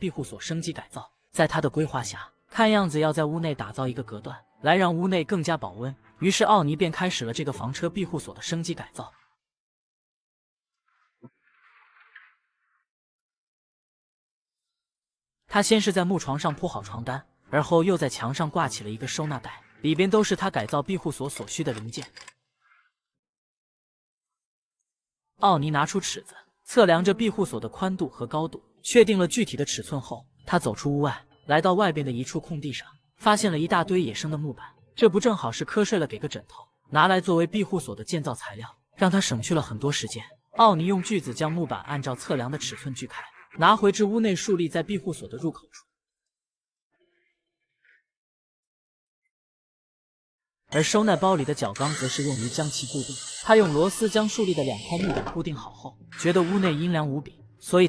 庇护所升级改造。在他的规划下，看样子要在屋内打造一个隔断，来让屋内更加保温。于是奥尼便开始了这个房车庇护所的升级改造。他先是在木床上铺好床单，而后又在墙上挂起了一个收纳袋，里边都是他改造庇护所所需的零件。奥尼拿出尺子，测量着庇护所的宽度和高度，确定了具体的尺寸后，他走出屋外，来到外边的一处空地上，发现了一大堆野生的木板。这不正好是瞌睡了给个枕头，拿来作为庇护所的建造材料，让他省去了很多时间。奥尼用锯子将木板按照测量的尺寸锯开，拿回至屋内竖立在庇护所的入口处。而收纳包里的角钢则是用于将其固定。他用螺丝将竖立的2块木板固定好后，觉得屋内阴凉无比，所以他